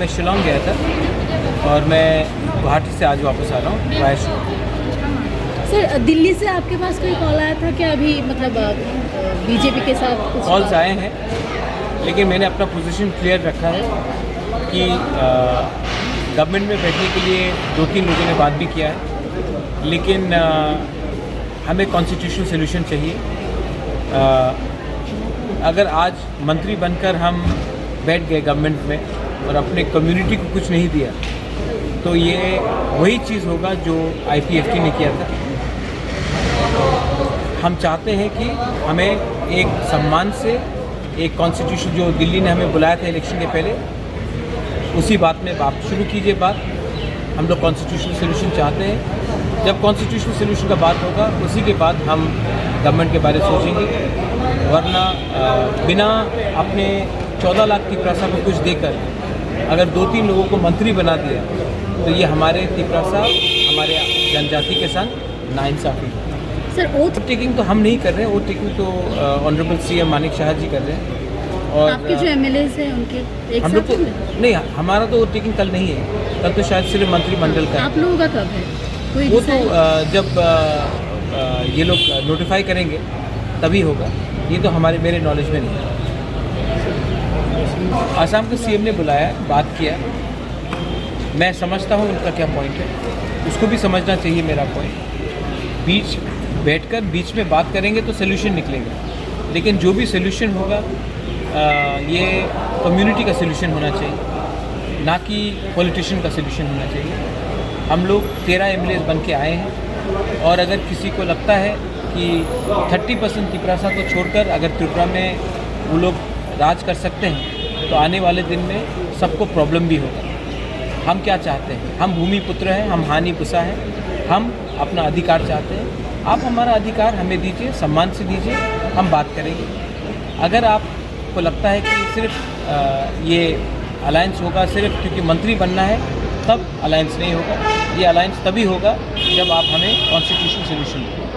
मैं शिलोंग गया था और मैं गुवाहाटी से आज वापस आ रहा हूँ वाया शिलोंग। सर, दिल्ली से आपके पास कोई कॉल आया था क्या अभी, मतलब बीजेपी के साथ कुछ कॉल्स आए हैं, लेकिन मैंने अपना पोजीशन क्लियर रखा है कि गवर्नमेंट में बैठने के लिए 2-3 लोगों ने बात भी किया है, लेकिन हमें कॉन्स्टिट्यूशनल सोल्यूशन चाहिए। अगर आज मंत्री बनकर हम बैठ गए गवर्नमेंट में और अपने कम्युनिटी को कुछ नहीं दिया, तो ये वही चीज़ होगा जो IPFT ने किया था। हम चाहते हैं कि हमें एक सम्मान से एक कॉन्स्टिट्यूशन, जो दिल्ली ने हमें बुलाया था इलेक्शन के पहले, उसी बात में आप शुरू कीजिए बात। हम लोग कॉन्स्टिट्यूशनल सोल्यूशन चाहते हैं। जब कॉन्स्टिट्यूशनल सोल्यूशन का बात होगा, उसी के बाद हम गवर्नमेंट के बारे में सोचेंगे। वरना बिना अपने 14 लाख तिपरासा को कुछ देकर अगर 2-3 लोगों को मंत्री बना दिया, तो ये हमारे तिपरासा, हमारे जनजाति के संग नाइंसाफ़ी। सर, ओथ टेकिंग तो हम नहीं कर रहे हैं, वोट टेकिंग तो ऑनरेबल CM मानिक शाह जी कर रहे हैं। और आपके जो MLAs हैं उनके एक हम लोग साथ तो में? नहीं, हमारा तो वोट टेकिंग कल नहीं है, कल तो शायद सिर्फ मंत्रिमंडल का है। आप लोगों का कब है? कोई वो तो decide- जब ये लोग नोटिफाई करेंगे तभी होगा। ये तो मेरे नॉलेज में नहीं है। आसाम के CM ने बुलाया, बात किया। मैं समझता हूँ उनका क्या पॉइंट है, उसको भी समझना चाहिए मेरा पॉइंट। बैठकर बीच में बात करेंगे तो सोल्यूशन निकलेगा, लेकिन जो भी सोल्यूशन होगा ये कम्युनिटी का सोल्यूशन होना चाहिए, ना कि पॉलिटिशियन का सोल्यूशन होना चाहिए। हम लोग 13 MLAs बन के आए हैं, और अगर किसी को लगता है कि 30% तिपरासा को छोड़कर अगर त्रिपुरा में वो लोग राज कर सकते हैं, तो आने वाले दिन में सबको प्रॉब्लम भी होगा। हम क्या चाहते हैं? हम भूमि पुत्र हैं, हम हानि पुसा हैं, हम अपना अधिकार चाहते हैं। आप हमारा अधिकार हमें दीजिए, सम्मान से दीजिए, हम बात करेंगे। अगर आपको लगता है कि सिर्फ ये अलायंस होगा सिर्फ क्योंकि मंत्री बनना है, तब अलायंस नहीं होगा। ये अलायंस तभी होगा जब आप हमें कॉन्स्टिट्यूशनल सोल्यूशन दें।